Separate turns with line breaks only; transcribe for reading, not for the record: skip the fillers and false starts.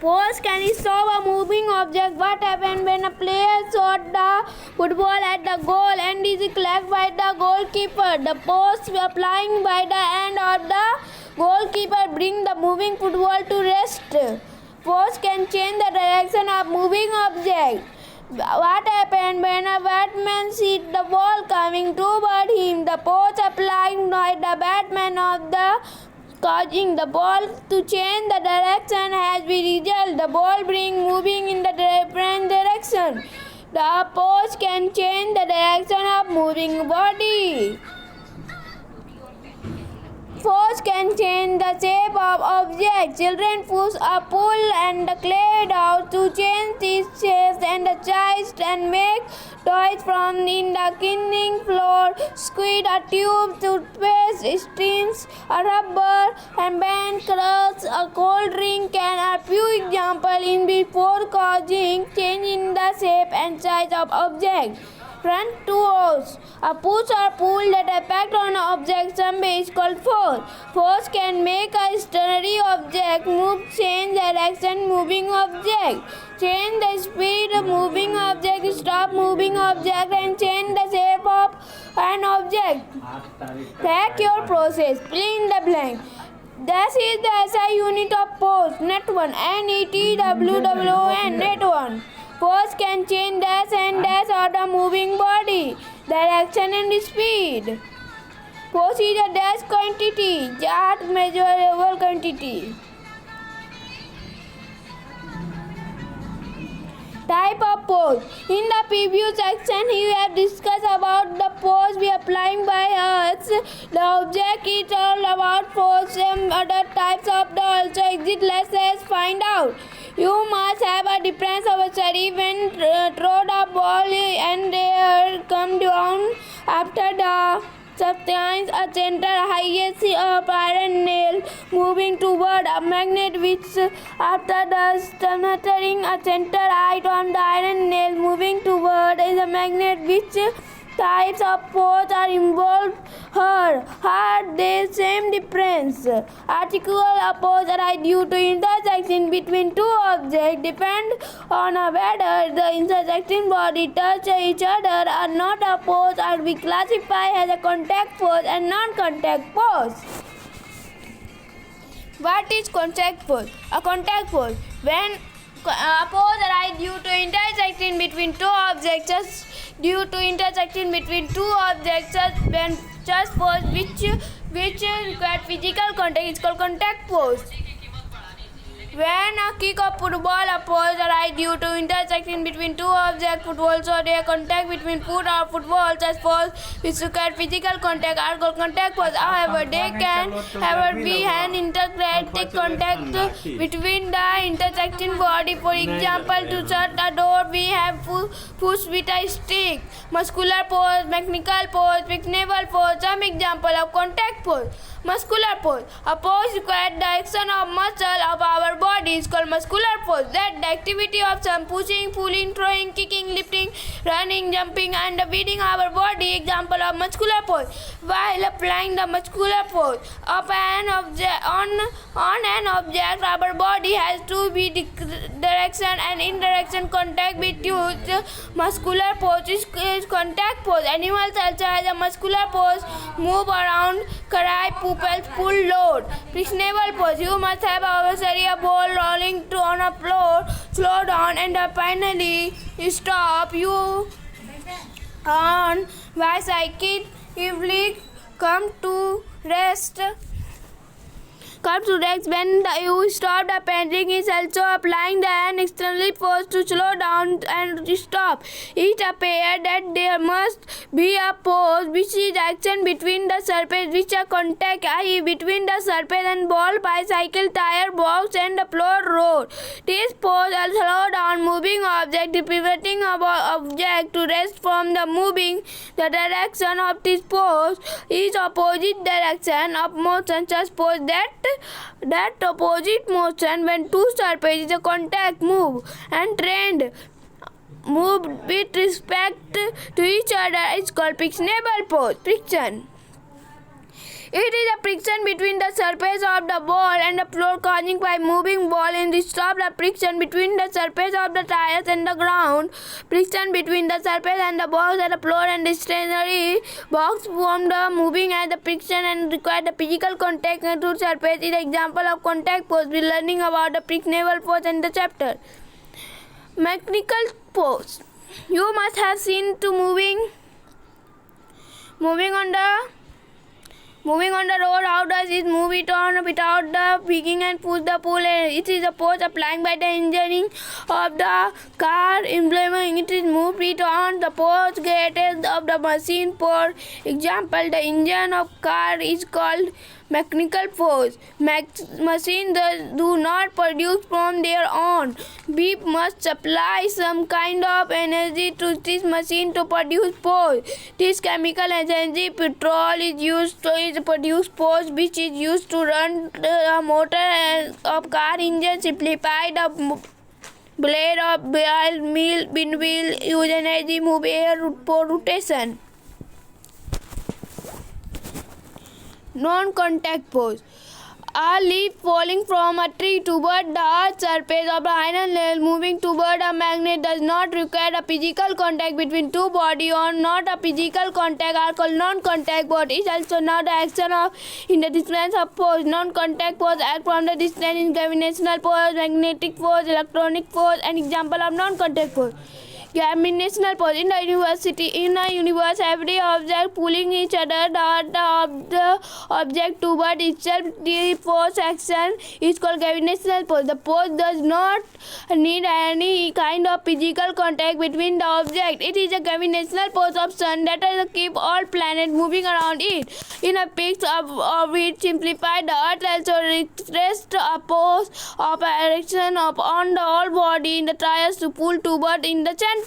Pause can stop a moving object. What happens when a player shot the football at the goal and is cleared by the goalkeeper? The pause applying by the hand of the goalkeeper bring the moving football to rest. Pause can change the direction of moving object. What happens when a batsman sees the ball coming toward him? The pause applied by the batsman of the causing the ball to change the direction has been result. The ball being moving in the different direction. The pause can change the direction of moving body. Force can change the shape of objects. Children push a pull and the clay down to change these shapes and the child and make toys from in the kindling floor, squid, a tube, toothpaste, strings, a rubber, and band, crush, a cold drink, and a few examples in before causing change in the shape and size of object. Front to force. A push or pull that impact on an object someday is called force. Force can make a stationary object move, change direction, moving object, change the speed of moving object, stop moving object, and change the shape of an object. Track your process. Fill in the blank. This is the SI unit of force. Net 1. NETWWN. Net 1. Force can change dash and dash of the moving body, direction and speed. Force is a dash quantity, not measurable quantity. Type of pose. In the previous section, we have discussed about the pose we are applying by us. The object is all about pose. Some other types of the also exist. Let's find out. You must have a difference of a study when throw the ball and they come down after the substance a center highest of iron nail moving toward a magnet which after the centering a center height on the iron nail moving toward is a magnet which types of pose are involved here. Are they same difference? Article pose arise due to intersection between two objects depend on whether the intersecting body touch each other or not. A pose are be classified as a contact pose and non-contact pose. What is contact pose? A contact pose when a pose arises due to intersection between two objects. Due to intersection between two objects, when just pose which require physical contact is called contact pose. When a kick of football, a pose arises due to intersection between two objects. Football, so their contact between foot or football, such pose which require physical contact are called contact pose. However, they can ever be an intergalactic contact between the intersecting body. For example, to shut a door, we have push with a stick. Muscular pose, mechanical pose, flexible pose. Some example of contact pose. Muscular pose. A pose requires the action of muscle of our body is called muscular pose. That the activity of some pushing, pulling, throwing, kicking, lifting, running, jumping, and beating our body. Example of muscular pose. While applying the muscular pose of an object on an object, our body has to be direction and indirection contact between muscular pose is contact pose. Animals also has a muscular pose, move around, cry, pupils, pull, load. Flexible pose. You must have obviously a ball rolling on a floor, slow down, and finally stop. You on bicycle if come to rest. Come to rest when you stop. The painting is also applying the hand externally force to slow down and stop. It appears that there must be a pose which is action between the surface which a contact, i.e. between the surface and ball, bicycle, tire, box, and the floor road. This pose will slow down moving object, preventing object to rest from the moving. The direction of this pose is opposite direction of motion. Just pose that opposite motion when two surfaces contact move and trend move with respect to each other is called flexible pose. Friction. It is a friction between the surface of the ball and the floor causing by moving ball and stop the friction between the surface of the tires and the ground. Friction between the surface and the box and the floor and the stationary box from the moving and the friction and require the physical contact to surface is an example of contact force. We are learning about the frictional force in the chapter. Mechanical force. You must have seen to moving on the road. How does it move it on without the picking and push the pull? It is a force applying by the engineering of the car. Implementing it is moved it on the force created of the machine. For example, the engine of car is called mechanical force. Machines do not produce from their own. We must supply some kind of energy to this machine to produce force. This chemical energy, petrol, is used to produce force, which is used to run the motor of car engine. Simplified, the blade of wheel use energy move air for rotation. Non-contact force. A leaf falling from a tree toward the surface of the iron nail moving toward a magnet does not require a physical contact between two bodies or not a physical contact are called non-contact force. It is also not the action of in the distance of force. Non-contact force act from the distance in gravitational force, magnetic force, electronic force. An example of non-contact force. Gravitational force. In a universe, every object pulling each other, the object toward itself, the force action is called gravitational force. The force does not need any kind of physical contact between the object. It is a gravitational force of sun that keep all planets moving around it. In a fixed orbit, simplified, the Earth also rests a force of attraction on the whole body in the tries to pull toward in the center.